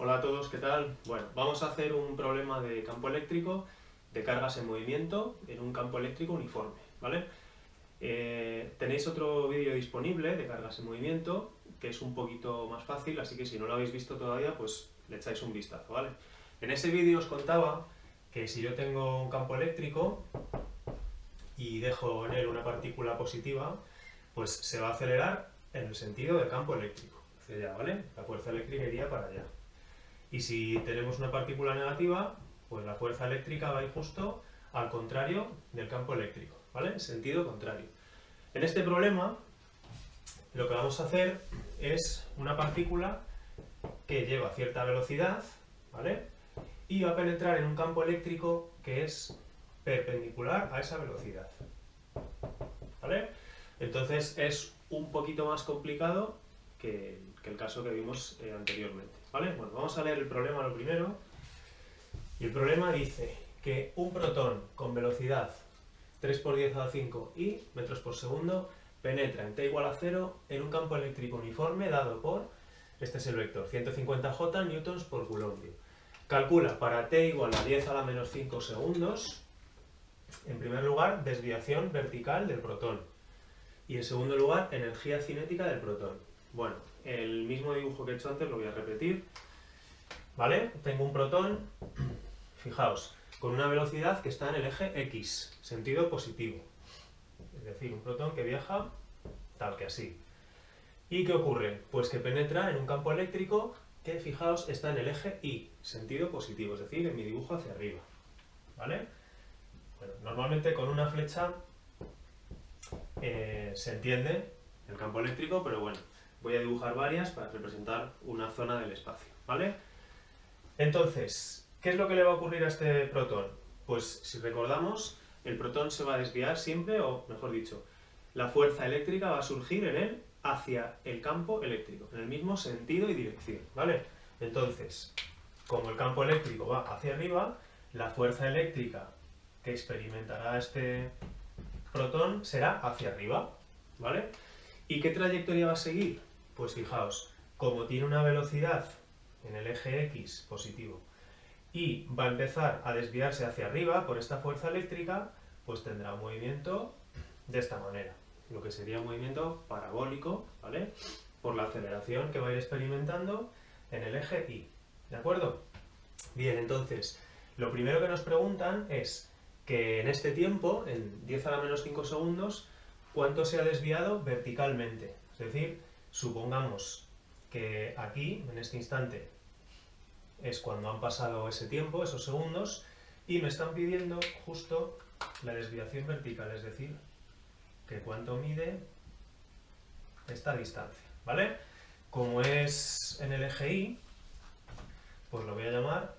Hola a todos, ¿qué tal? Bueno, vamos a hacer un problema de campo eléctrico de cargas en movimiento en un campo eléctrico uniforme, ¿vale? Tenéis otro vídeo disponible de cargas en movimiento que es un poquito más fácil, así que si no lo habéis visto todavía, pues le echáis un vistazo, ¿vale? En ese vídeo os contaba que si yo tengo un campo eléctrico y dejo en él una partícula positiva, pues se va a acelerar en el sentido del campo eléctrico, hacia allá, ¿vale? La fuerza eléctrica iría para allá. Y si tenemos una partícula negativa, pues la fuerza eléctrica va a ir justo al contrario del campo eléctrico, ¿vale? Sentido contrario. En este problema, lo que vamos a hacer es una partícula que lleva cierta velocidad, ¿vale? Y va a penetrar en un campo eléctrico que es perpendicular a esa velocidad, ¿vale? Entonces es un poquito más complicado que el caso que vimos anteriormente, ¿vale? Bueno, vamos a leer el problema lo primero. Y el problema dice que un protón con velocidad 3 por 10 a la 5 i metros por segundo penetra en t igual a 0 en un campo eléctrico uniforme dado por, este es el vector, 150J newtons por coulombio. Calcula para t igual a 10 a la menos 5 segundos, en primer lugar, desviación vertical del protón. Y en segundo lugar, energía cinética del protón. Bueno, el mismo dibujo que he hecho antes lo voy a repetir. ¿Vale? Tengo un protón, fijaos, con una velocidad que está en el eje X, sentido positivo. Es decir, un protón que viaja tal que así. ¿Y qué ocurre? Pues que penetra en un campo eléctrico que, fijaos, está en el eje Y, sentido positivo, es decir, en mi dibujo hacia arriba. ¿Vale? Bueno, normalmente con una flecha se entiende el campo eléctrico, pero bueno, voy a dibujar varias para representar una zona del espacio, ¿vale? Entonces, ¿qué es lo que le va a ocurrir a este protón? Pues si recordamos, el protón se va a desviar siempre, o mejor dicho, la fuerza eléctrica va a surgir en él hacia el campo eléctrico, en el mismo sentido y dirección, ¿vale? Entonces, como el campo eléctrico va hacia arriba, la fuerza eléctrica que experimentará este protón será hacia arriba, ¿vale? ¿Y qué trayectoria va a seguir? Pues fijaos, como tiene una velocidad en el eje X positivo y va a empezar a desviarse hacia arriba por esta fuerza eléctrica, pues tendrá un movimiento de esta manera, lo que sería un movimiento parabólico, ¿vale? Por la aceleración que va a ir experimentando en el eje Y, ¿de acuerdo? Bien, entonces, lo primero que nos preguntan es que en este tiempo, en 10 a la menos 5 segundos, ¿cuánto se ha desviado verticalmente? Es decir, supongamos que aquí, en este instante, es cuando han pasado ese tiempo, esos segundos, y me están pidiendo justo la desviación vertical, es decir, que cuánto mide esta distancia, ¿vale? Como es en el eje Y, pues lo voy a llamar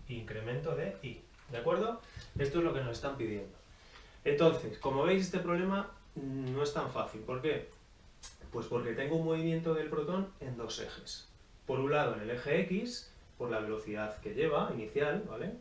incremento de Y, ¿de acuerdo? Esto es lo que nos están pidiendo. Entonces, como veis, este problema no es tan fácil. ¿Por qué? Pues porque tengo un movimiento del protón en dos ejes. Por un lado en el eje X, por la velocidad que lleva inicial, ¿vale?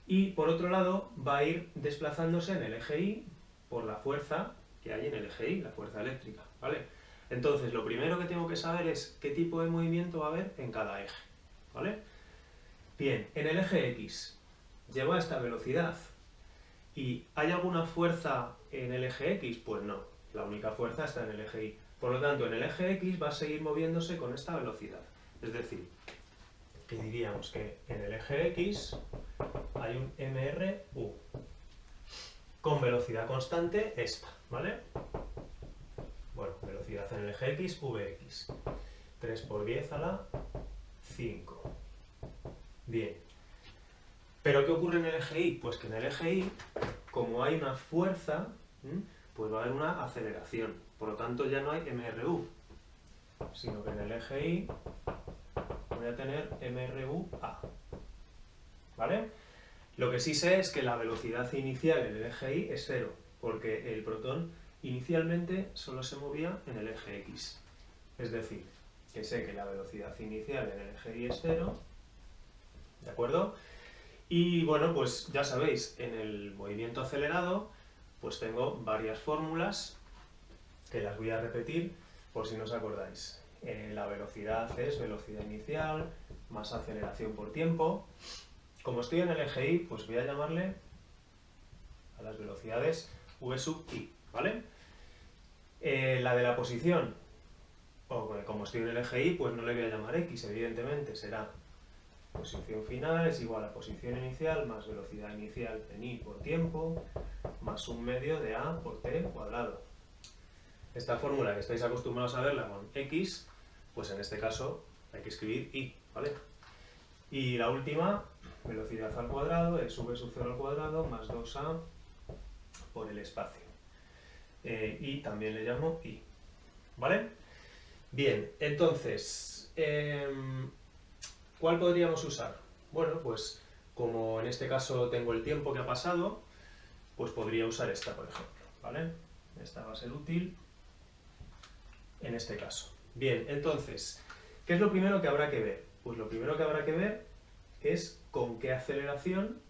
Y por otro lado va a ir desplazándose en el eje Y por la fuerza que hay en el eje Y, la fuerza eléctrica, ¿vale? Entonces, lo primero que tengo que saber es qué tipo de movimiento va a haber en cada eje, ¿vale? Bien, en el eje X lleva esta velocidad. ¿Y hay alguna fuerza en el eje X? Pues no, la única fuerza está en el eje Y. Por lo tanto, en el eje X va a seguir moviéndose con esta velocidad. Es decir, que diríamos que en el eje X hay un MRU con velocidad constante esta, ¿vale? Bueno, velocidad en el eje X, Vx. 3 por 10 a la 5. Bien. ¿Pero qué ocurre en el eje Y? Pues que en el eje Y, como hay una fuerza, pues va a haber una aceleración. Por lo tanto, ya no hay MRU, sino que en el eje Y voy a tener MRUA. ¿Vale? Lo que sí sé es que la velocidad inicial en el eje Y es 0, porque el protón inicialmente solo se movía en el eje X. Es decir, que sé que la velocidad inicial en el eje Y es 0, ¿de acuerdo? Y bueno, pues ya sabéis, en el movimiento acelerado, pues tengo varias fórmulas que las voy a repetir por si no os acordáis. La velocidad es velocidad inicial más aceleración por tiempo. Como estoy en el eje Y, pues voy a llamarle a las velocidades v sub i, ¿vale? La de la posición, como estoy en el eje Y, pues no le voy a llamar x, evidentemente, será posición final es igual a posición inicial más velocidad inicial en i por tiempo, más 1/2 de a por t cuadrado. Esta fórmula que estáis acostumbrados a verla con x, pues en este caso hay que escribir i, ¿vale? Y la última, velocidad al cuadrado, es v sub 0 al cuadrado más 2a por el espacio. Y también le llamo i, ¿vale? Bien, entonces, ¿cuál podríamos usar? Bueno, pues como en este caso tengo el tiempo que ha pasado, pues podría usar esta, por ejemplo, ¿vale? Esta va a ser útil en este caso. Bien, entonces, ¿qué es lo primero que habrá que ver? Pues lo primero que habrá que ver es con qué aceleración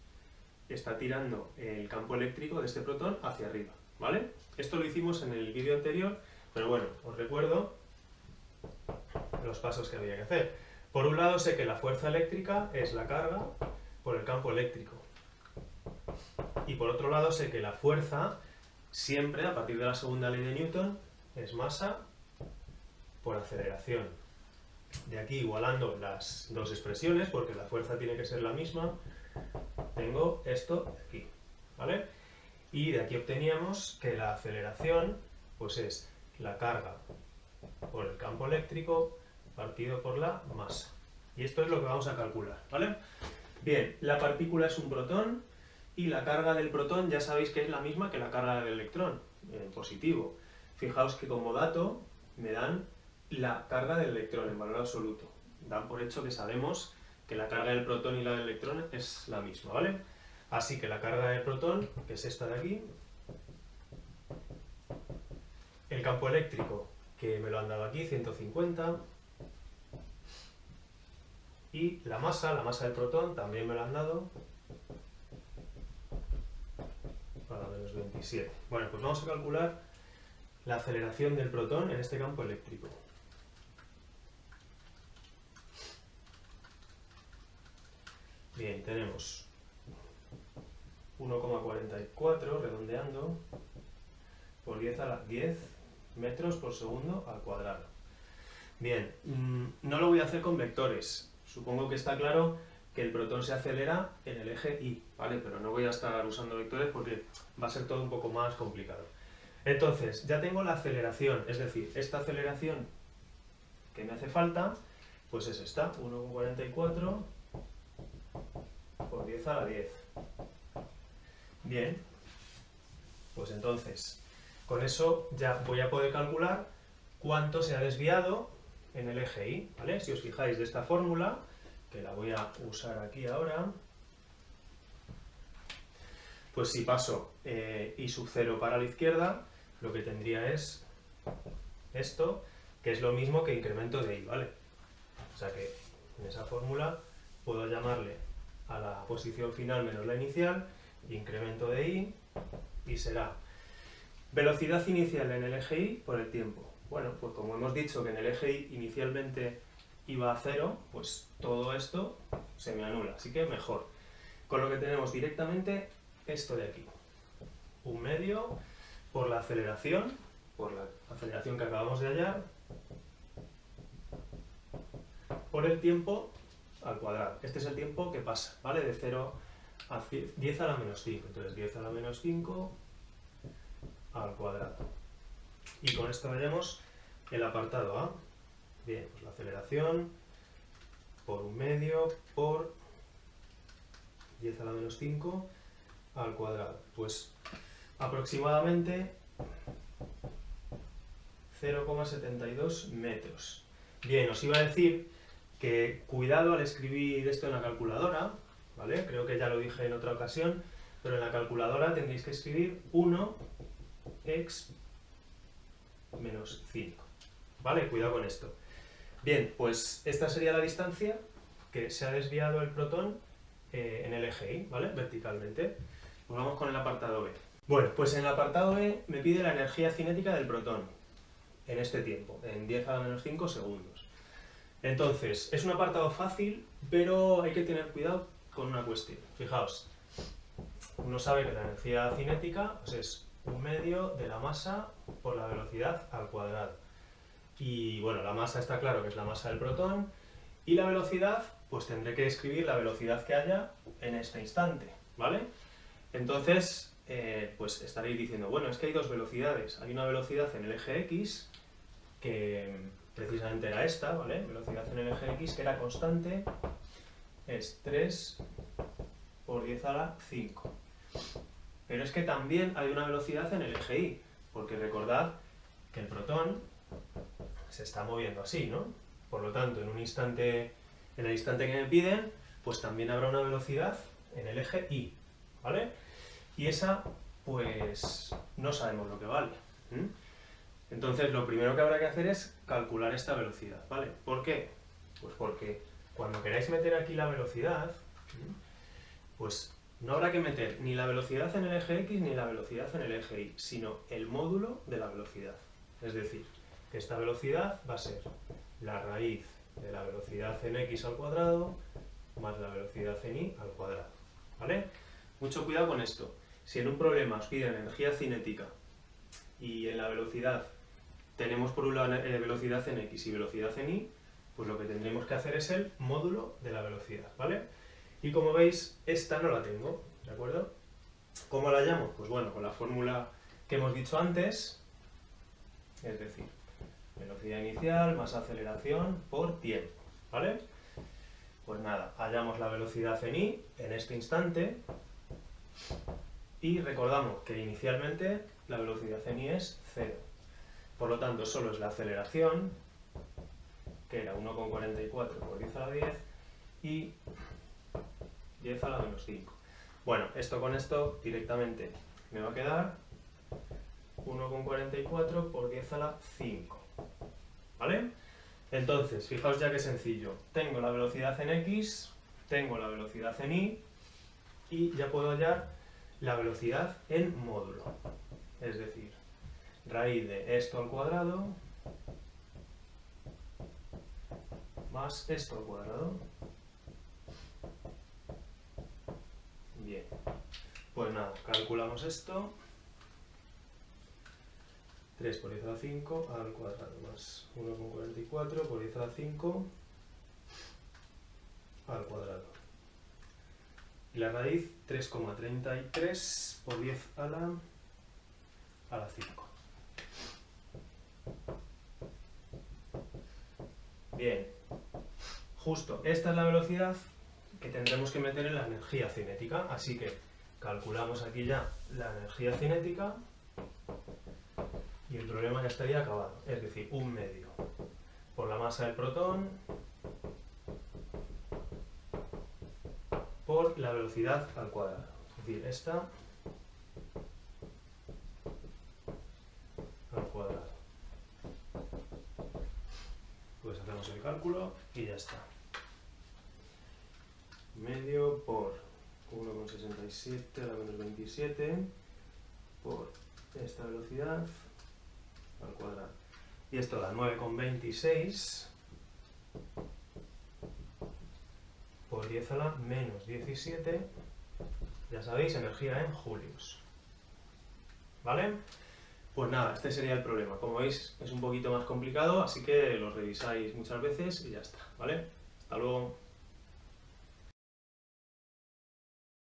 está tirando el campo eléctrico de este protón hacia arriba, ¿vale? Esto lo hicimos en el vídeo anterior, pero bueno, os recuerdo los pasos que había que hacer. Por un lado sé que la fuerza eléctrica es la carga por el campo eléctrico. Y por otro lado sé que la fuerza siempre, a partir de la segunda ley de Newton, es masa por aceleración. De aquí, igualando las dos expresiones, porque la fuerza tiene que ser la misma, tengo esto de aquí, ¿vale? Y de aquí obteníamos que la aceleración pues es la carga por el campo eléctrico partido por la masa. Y esto es lo que vamos a calcular, ¿vale? Bien, la partícula es un protón y la carga del protón ya sabéis que es la misma que la carga del electrón, en positivo. Fijaos que como dato me dan la carga del electrón en valor absoluto. Dan por hecho que sabemos que la carga del protón y la del electrón es la misma, ¿vale? Así que la carga del protón, que es esta de aquí, el campo eléctrico, que me lo han dado aquí, 150, y la masa del protón también me lo han dado, para menos 27. Bueno, pues vamos a calcular la aceleración del protón en este campo eléctrico. Bien, tenemos 1,44 redondeando por 10 metros por segundo al cuadrado. Bien, no lo voy a hacer con vectores. Supongo que está claro que el protón se acelera en el eje Y, ¿vale? Pero no voy a estar usando vectores porque va a ser todo un poco más complicado. Entonces, ya tengo la aceleración, es decir, esta aceleración que me hace falta, pues es esta, 1,44 por 10. Bien, pues entonces, con eso ya voy a poder calcular cuánto se ha desviado en el eje Y, ¿vale? Si os fijáis de esta fórmula, que la voy a usar aquí ahora, pues si paso I sub 0 para la izquierda, lo que tendría es esto, que es lo mismo que incremento de I, ¿vale? O sea que en esa fórmula puedo llamarle a la posición final menos la inicial, incremento de I, y será velocidad inicial en el eje Y por el tiempo. Bueno, pues como hemos dicho que en el eje Y inicialmente iba a 0, pues todo esto se me anula, así que mejor. Con lo que tenemos directamente esto de aquí. 1/2 por la aceleración que acabamos de hallar, por el tiempo al cuadrado. Este es el tiempo que pasa, ¿vale? De 0 a 10 a la menos 5. Entonces 10 a la menos 5 al cuadrado. Y con esto veremos el apartado A. Bien, pues la aceleración por 1/2 por 10 a la menos 5 al cuadrado. Pues aproximadamente 0,72 metros. Bien, os iba a decir que cuidado al escribir esto en la calculadora, ¿vale? Creo que ya lo dije en otra ocasión, pero en la calculadora tendréis que escribir 1x menos 5, ¿vale? Cuidado con esto. Bien, pues esta sería la distancia que se ha desviado el protón en el eje Y, ¿vale? Verticalmente. Pues vamos con el apartado B. Bueno, pues en el apartado B me pide la energía cinética del protón. en este tiempo, en 10 a la menos 5 segundos. Entonces, es un apartado fácil, pero hay que tener cuidado con una cuestión. Fijaos, uno sabe que la energía cinética pues es 1/2 de la masa por la velocidad al cuadrado. Y bueno, la masa está claro que es la masa del protón, y la velocidad, pues tendré que escribir la velocidad que haya en este instante, ¿vale? Entonces, pues estaréis diciendo, bueno, es que hay dos velocidades. Hay una velocidad en el eje X, que precisamente era esta, ¿vale? Velocidad en el eje X, que era constante, es 3 por 10 a la 5. Pero es que también hay una velocidad en el eje Y, porque recordad que el protón se está moviendo así, ¿no? Por lo tanto, en el instante que me piden, pues también habrá una velocidad en el eje Y, ¿vale? Y esa, pues, no sabemos lo que vale. Entonces, lo primero que habrá que hacer es calcular esta velocidad, ¿vale? ¿Por qué? Pues porque cuando queráis meter aquí la velocidad, pues no habrá que meter ni la velocidad en el eje X ni la velocidad en el eje Y, sino el módulo de la velocidad. Es decir, que esta velocidad va a ser la raíz de la velocidad en X al cuadrado más la velocidad en Y al cuadrado, ¿vale? Mucho cuidado con esto. Si en un problema os piden energía cinética y en la velocidad tenemos por un lado velocidad en X y velocidad en Y, pues lo que tendremos que hacer es el módulo de la velocidad, ¿vale? Y como veis, esta no la tengo, ¿de acuerdo? ¿Cómo la llamo? Pues bueno, con la fórmula que hemos dicho antes, es decir, velocidad inicial más aceleración por tiempo, ¿vale? Pues nada, hallamos la velocidad en Y en este instante y recordamos que inicialmente la velocidad en Y es 0. Por lo tanto, solo es la aceleración, que era 1,44 por 10 a la 10 y 10 a la menos 5. Bueno, esto con esto directamente me va a quedar 1,44 por 10 a la 5. ¿Vale? Entonces, fijaos ya que sencillo. Tengo la velocidad en X, tengo la velocidad en Y y ya puedo hallar la velocidad en módulo. Es decir, raíz de esto al cuadrado más esto al cuadrado. Bien. Pues nada, calculamos esto. 3 por 10 a la 5 al cuadrado más 1,44 por 10 a la 5 al cuadrado. Y la raíz 3,33 por 10 a la 5. Bien, justo esta es la velocidad que tendremos que meter en la energía cinética, así que calculamos aquí ya la energía cinética y el problema ya estaría acabado, es decir, 1/2 por la masa del protón por la velocidad al cuadrado, es decir, esta al cuadrado. Pues hacemos el cálculo y ya está. Medio por 1,67 a la menos 27 por esta velocidad al cuadrado. Y esto da 9,26 por 10 a la menos 17, ya sabéis, energía en julios. ¿Vale? Pues nada, este sería el problema. Como veis, es un poquito más complicado, así que lo revisáis muchas veces y ya está. ¿Vale? Hasta luego.